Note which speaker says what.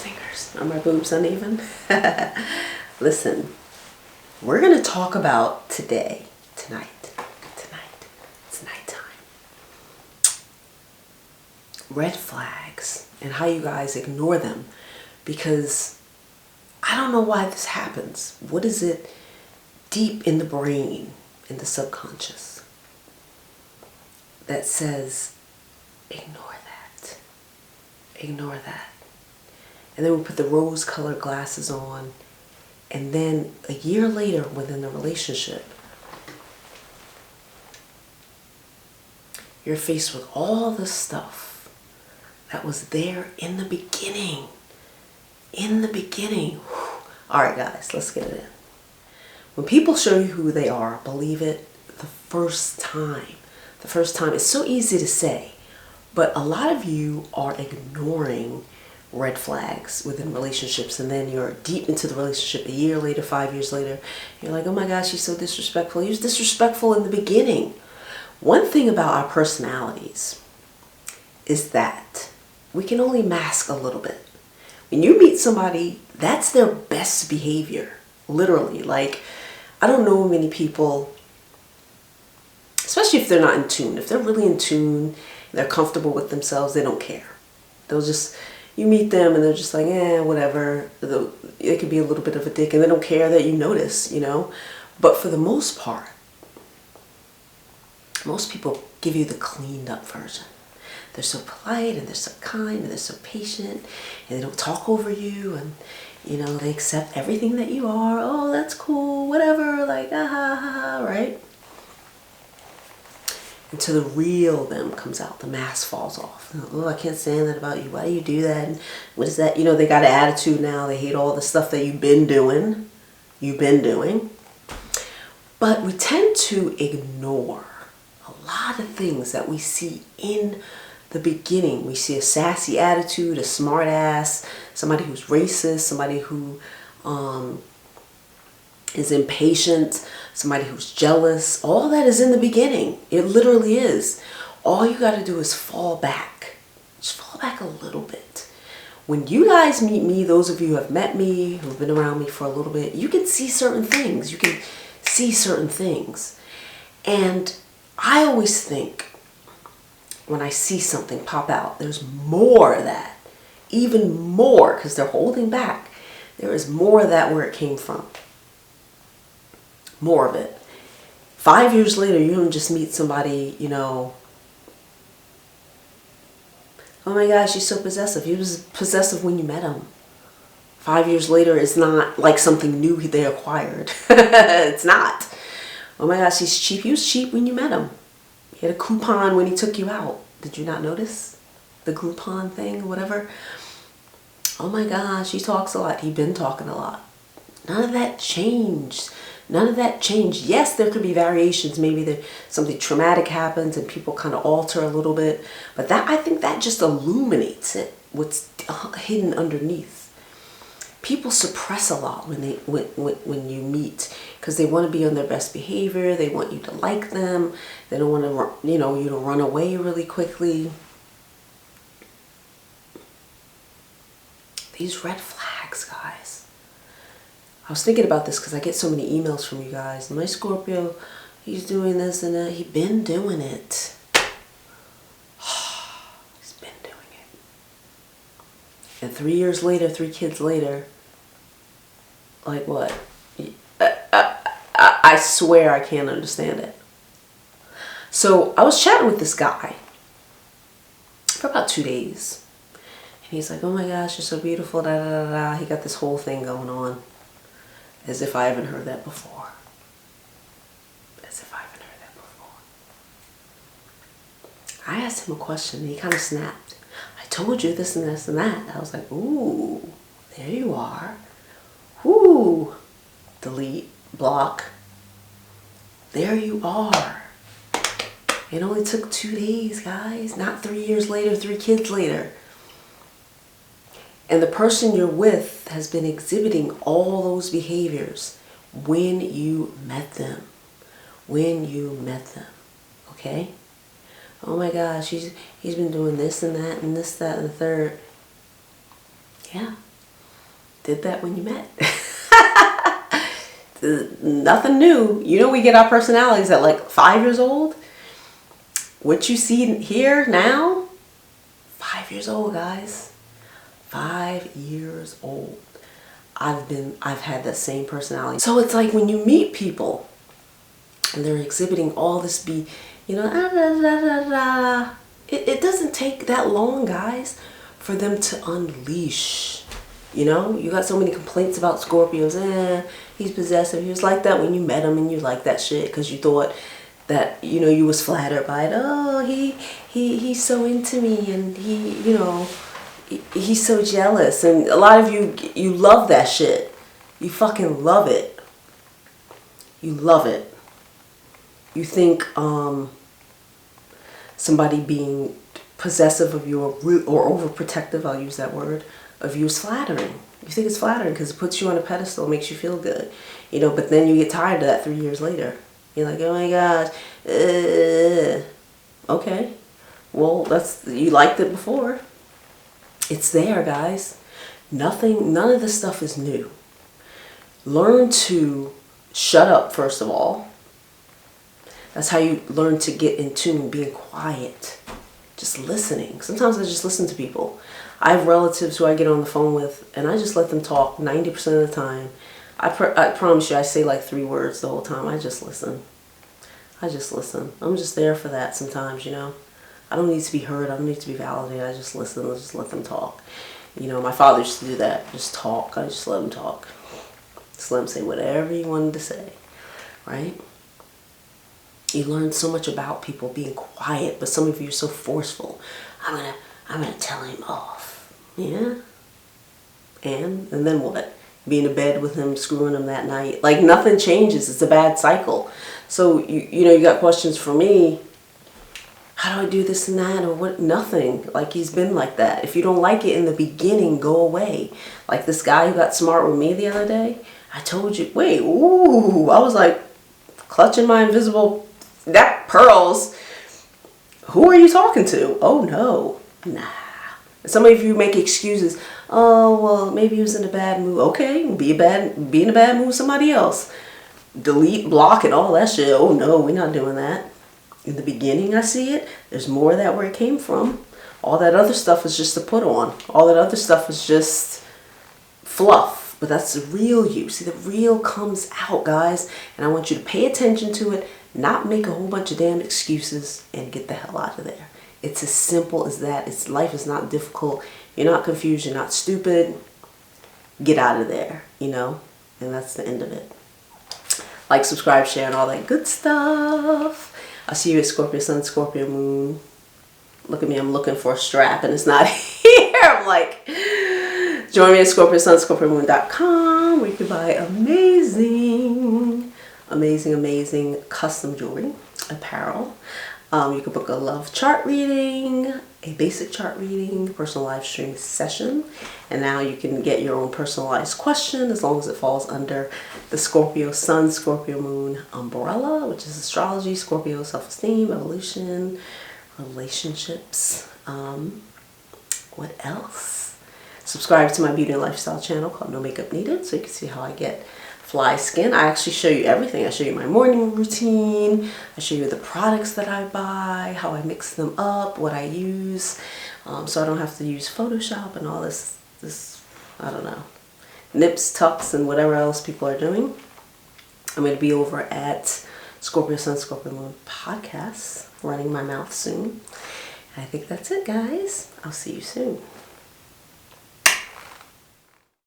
Speaker 1: fingers. Are my boobs uneven? Listen, we're going to talk about tonight, it's nighttime, red flags and how you guys ignore them, because I don't know why this happens. What is it deep in the brain, in the subconscious, that says, ignore that. And then we put the rose-colored glasses on, and then a year later within the relationship, you're faced with all the stuff that was there in the beginning. All right, guys, let's get it in. When people show you who they are, believe it the first time. It's so easy to say, but a lot of you are ignoring red flags within relationships, and then you're deep into the relationship a year later, 5 years later, you're like, oh my gosh, he's so disrespectful. He was disrespectful in the beginning. One thing about our personalities is that we can only mask a little bit. When you meet somebody, that's their best behavior, literally. Like, I don't know many people, especially if they're not in tune. If they're really in tune, they're comfortable with themselves, they don't care. They'll just, you meet them and they're just like, whatever. It could be a little bit of a dick and they don't care that you notice, you know. But for the most part, most people give you the cleaned up version. They're so polite and they're so kind and they're so patient and they don't talk over you, and you know, they accept everything that you are. Oh, that's cool, whatever, like, right? Until the real them comes out, the mask falls off. Oh, I can't stand that about you. Why do you do that? And what is that? You know, they got an attitude now. They hate all the stuff that you've been doing. But we tend to ignore a lot of things that we see in the beginning. We see a sassy attitude, a smart ass, somebody who's racist, somebody who is impatient, somebody who's jealous. All that is in the beginning. It literally is. All you got to do is fall back. Just fall back a little bit. When you guys meet me, those of you who have met me, who've been around me for a little bit, you can see certain things. And I always think when I see something pop out, there's more of that. Even more, because they're holding back. There is more of that where it came from. More of it. 5 years later, you don't just meet somebody, you know, oh my gosh, he's so possessive. He was possessive when you met him. 5 years later, it's not like something new they acquired. It's not. Oh my gosh, he's cheap. He was cheap when you met him. He had a coupon when he took you out. Did you not notice? The Groupon thing, whatever. Oh my gosh, he talks a lot. He'd been talking a lot. None of that changed. Yes, there could be variations. Maybe something traumatic happens and people kind of alter a little bit. But I think that just illuminates it, what's hidden underneath. People suppress a lot when you meet, because they want to be on their best behavior. They want you to like them. They don't want to, you to run away really quickly. These red flags, guys. I was thinking about this because I get so many emails from you guys. My Scorpio, he's doing this and that. He's been doing it. He's been doing it. And 3 years later, 3 kids later, like what? I swear I can't understand it. So I was chatting with this guy for about 2 days. And he's like, oh my gosh, you're so beautiful, da da da da. He got this whole thing going on. As if I haven't heard that before. I asked him a question and he kind of snapped. I told you this and this and that. I was like, ooh, there you are. Ooh, delete, block. There you are. It only took 2 days, guys. Not 3 years later, 3 kids later. And the person you're with has been exhibiting all those behaviors when you met them. Okay? Oh my gosh, he's been doing this and that and this, that, and the third. Yeah, did that when you met. Nothing new. You know, we get our personalities at like 5 years old. What you see here now, 5 years old, guys. 5 years old. I've had that same personality. So it's like when you meet people and they're exhibiting all this you know, it doesn't take that long, guys, for them to unleash. You know, you got so many complaints about Scorpios. He's possessive. He was like that when you met him, and you liked that shit because you thought that, you know, you was flattered by it. Oh, he's so into me, and he, you know, he's so jealous. And a lot of you love that shit. You fucking love it. You love it. You think somebody being possessive of you or overprotective, I'll use that word, of you is flattering. You think it's flattering because it puts you on a pedestal, makes you feel good. You know, but then you get tired of that 3 years later. You're like, oh my gosh. Okay. Well, you liked it before. It's there, guys. None of this stuff is new. Learn to shut up, first of all. That's how you learn to get in tune, being quiet. Just listening. Sometimes I just listen to people. I have relatives who I get on the phone with, and I just let them talk 90% of the time. I promise you, I say like 3 words the whole time. I just listen. I just listen. I'm just there for that sometimes, you know. I don't need to be heard. I don't need to be validated. I just listen. I just let them talk. You know, my father used to do that. Just talk. I just let him talk. Just let him say whatever he wanted to say. Right? You learn so much about people being quiet, but some of you are so forceful. I'm gonna tell him off. Yeah? And then what? Be in bed with him, screwing him that night. Like, nothing changes. It's a bad cycle. So, you know, you got questions for me. How do I do this and that? Or what? Nothing. Like, he's been like that. If you don't like it in the beginning, go away. Like this guy who got smart with me the other day. I told you, wait, ooh. I was like clutching my invisible pearls. Who are you talking to? Oh, no. Nah. Some of you make excuses. Oh, well, maybe he was in a bad mood. Okay, be in a bad mood with somebody else. Delete, block, and all that shit. Oh, no, we're not doing that. In the beginning, I see it. There's more of that where it came from. All that other stuff is just to put on. All that other stuff is just fluff. But that's the real you. See, the real comes out, guys. And I want you to pay attention to it. Not make a whole bunch of damn excuses and get the hell out of there. It's as simple as that. Life is not difficult. You're not confused. You're not stupid. Get out of there, you know? And that's the end of it. Like, subscribe, share, and all that good stuff. I'll see you at Scorpio Sun, Scorpio Moon. Look at me. I'm looking for a strap, and it's not here. I'm like, join me at ScorpioSunScorpioMoon.com, where you can buy amazing custom jewelry, apparel. You can book a love chart reading, a basic chart reading, personal live stream session, and now you can get your own personalized question as long as it falls under the Scorpio Sun, Scorpio Moon umbrella, which is astrology, Scorpio self-esteem, evolution, relationships. What else? Subscribe to my beauty and lifestyle channel called No Makeup Needed, so you can see how I get fly skin. I actually show you everything. I show you my morning routine. I show you the products that I buy, how I mix them up, what I use, so I don't have to use Photoshop and all this, I don't know, nips, tucks, and whatever else people are doing. I'm going to be over at Scorpio Sun, Scorpio Moon Podcast, running my mouth soon. I think that's it, guys. I'll see you soon.